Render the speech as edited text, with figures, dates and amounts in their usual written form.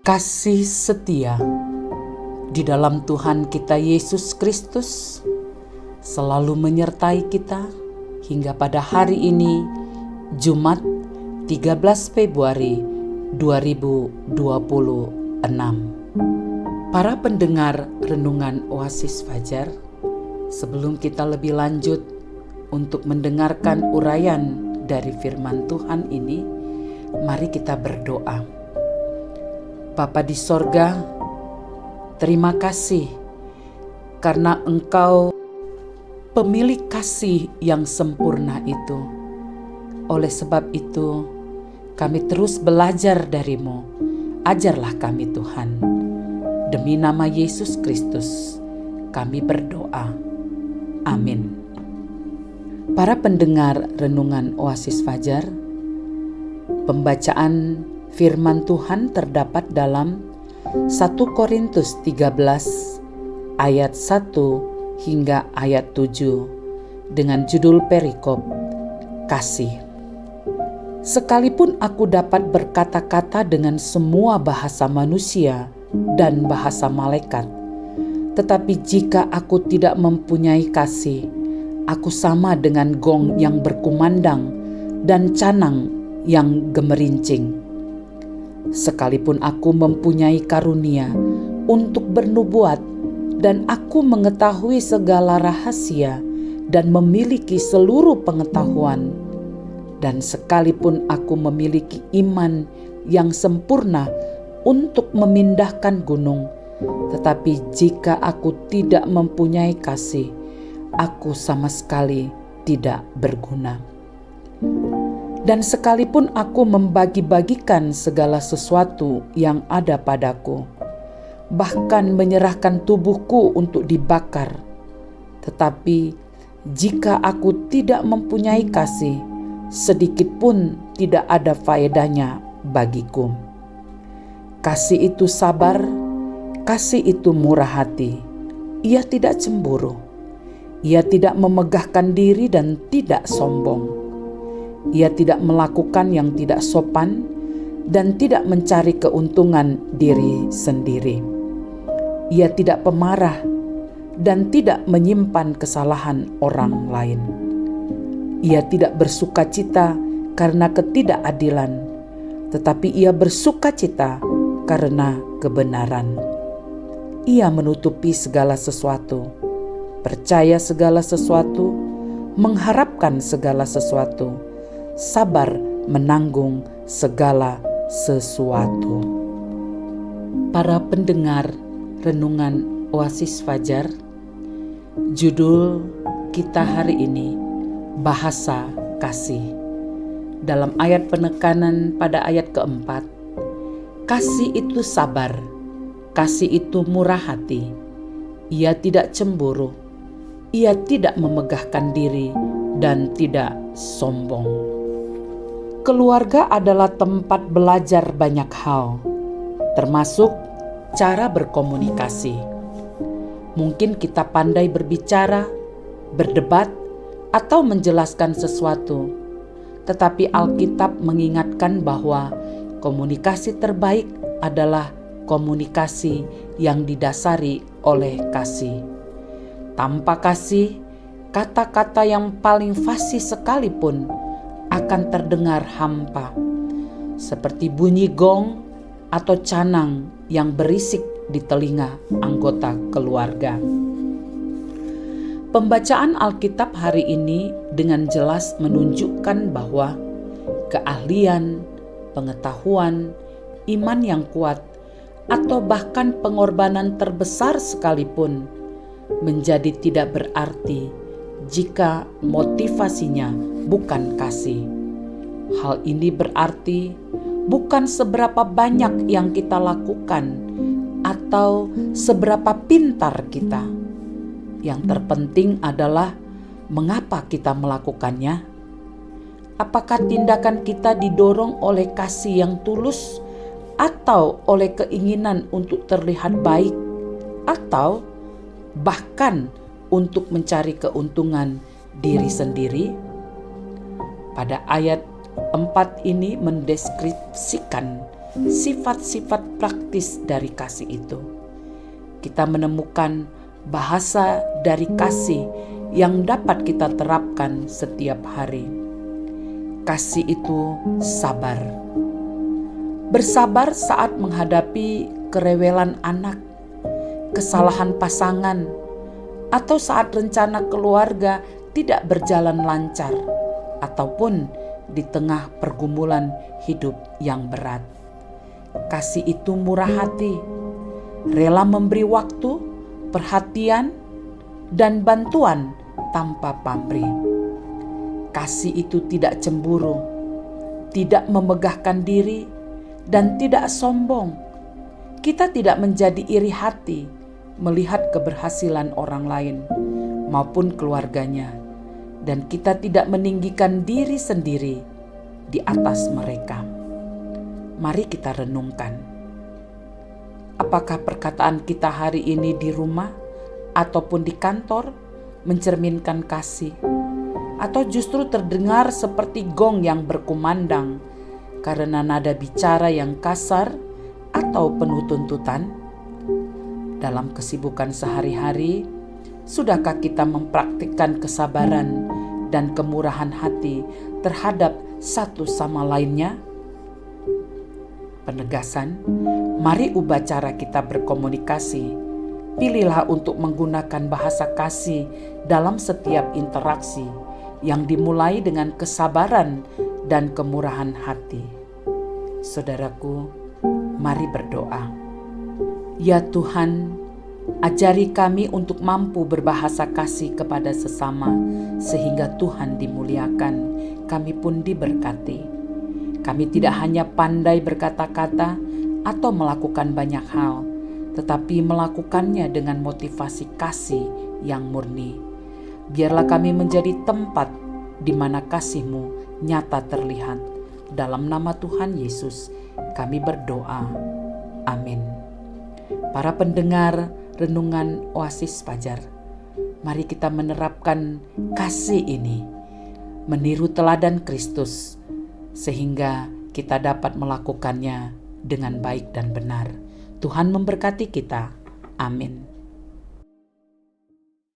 Kasih setia di dalam Tuhan kita Yesus Kristus selalu menyertai kita hingga pada hari ini, Jumat 13 Februari 2026. Para pendengar Renungan Oasis Fajar, sebelum kita lebih lanjut untuk mendengarkan uraian dari firman Tuhan ini, mari kita berdoa. Bapa di sorga, terima kasih karena Engkau pemilik kasih yang sempurna itu. Oleh sebab itu, kami terus belajar dari-Mu. Ajarlah kami Tuhan. Demi nama Yesus Kristus, kami berdoa. Amin. Para pendengar Renungan Oasis Fajar, pembacaan firman Tuhan terdapat dalam 1 Korintus 13 ayat 1 hingga ayat 7 dengan judul perikop Kasih. Sekalipun aku dapat berkata-kata dengan semua bahasa manusia dan bahasa malaikat, tetapi jika aku tidak mempunyai kasih, aku sama dengan gong yang berkumandang dan canang yang gemerincing. Sekalipun aku mempunyai karunia untuk bernubuat dan aku mengetahui segala rahasia dan memiliki seluruh pengetahuan, dan sekalipun aku memiliki iman yang sempurna untuk memindahkan gunung, tetapi jika aku tidak mempunyai kasih, aku sama sekali tidak berguna. Dan sekalipun aku membagi-bagikan segala sesuatu yang ada padaku, bahkan menyerahkan tubuhku untuk dibakar, tetapi jika aku tidak mempunyai kasih, sedikit pun tidak ada faedahnya bagiku. Kasih itu sabar, kasih itu murah hati, ia tidak cemburu, ia tidak memegahkan diri dan tidak sombong. Ia tidak melakukan yang tidak sopan dan tidak mencari keuntungan diri sendiri. Ia tidak pemarah dan tidak menyimpan kesalahan orang lain. Ia tidak bersukacita karena ketidakadilan, tetapi ia bersukacita karena kebenaran. Ia menutupi segala sesuatu, percaya segala sesuatu, mengharapkan segala sesuatu, sabar menanggung segala sesuatu. Para pendengar Renungan Oasis Fajar, judul kita hari ini bahasa kasih. Dalam ayat penekanan pada ayat keempat, kasih itu sabar, kasih itu murah hati, ia tidak cemburu, ia tidak memegahkan diri dan tidak sombong. Keluarga adalah tempat belajar banyak hal, termasuk cara berkomunikasi. Mungkin kita pandai berbicara, berdebat, atau menjelaskan sesuatu, tetapi Alkitab mengingatkan bahwa komunikasi terbaik adalah komunikasi yang didasari oleh kasih. Tanpa kasih, kata-kata yang paling fasih sekalipun akan terdengar hampa, seperti bunyi gong atau canang yang berisik di telinga anggota keluarga. Pembacaan Alkitab hari ini dengan jelas menunjukkan bahwa keahlian, pengetahuan, iman yang kuat, atau bahkan pengorbanan terbesar sekalipun menjadi tidak berarti jika motivasinya bukan kasih. Hal ini berarti bukan seberapa banyak yang kita lakukan atau seberapa pintar kita. Yang terpenting adalah mengapa kita melakukannya. Apakah tindakan kita didorong oleh kasih yang tulus atau oleh keinginan untuk terlihat baik, atau bahkan untuk mencari keuntungan diri sendiri? Pada ayat 4 ini mendeskripsikan sifat-sifat praktis dari kasih itu. Kita menemukan bahasa dari kasih yang dapat kita terapkan setiap hari. Kasih itu sabar. Bersabar saat menghadapi kerewelan anak, kesalahan pasangan, atau saat rencana keluarga tidak berjalan lancar, ataupun di tengah pergumulan hidup yang berat. Kasih itu murah hati, rela memberi waktu, perhatian, dan bantuan tanpa pamrih. Kasih itu tidak cemburu, tidak memegahkan diri, dan tidak sombong. Kita tidak menjadi iri hati melihat keberhasilan orang lain maupun keluarganya, dan kita tidak meninggikan diri sendiri di atas mereka. Mari kita renungkan. Apakah perkataan kita hari ini di rumah ataupun di kantor mencerminkan kasih, atau justru terdengar seperti gong yang berkumandang karena nada bicara yang kasar atau penuh tuntutan? Dalam kesibukan sehari-hari, sudahkah kita mempraktikkan kesabaran dan kemurahan hati terhadap satu sama lainnya? Penegasan, mari ubah cara kita berkomunikasi. Pilihlah untuk menggunakan bahasa kasih dalam setiap interaksi yang dimulai dengan kesabaran dan kemurahan hati. Saudaraku, mari berdoa. Ya Tuhan, ajari kami untuk mampu berbahasa kasih kepada sesama, sehingga Tuhan dimuliakan, kami pun diberkati. Kami tidak hanya pandai berkata-kata atau melakukan banyak hal, tetapi melakukannya dengan motivasi kasih yang murni. Biarlah kami menjadi tempat di mana kasih-Mu nyata terlihat. Dalam nama Tuhan Yesus, kami berdoa. Amin. Para pendengar renungan Oasis Fajar, mari kita menerapkan kasih ini, meniru teladan Kristus, sehingga kita dapat melakukannya dengan baik dan benar. Tuhan memberkati kita. Amin.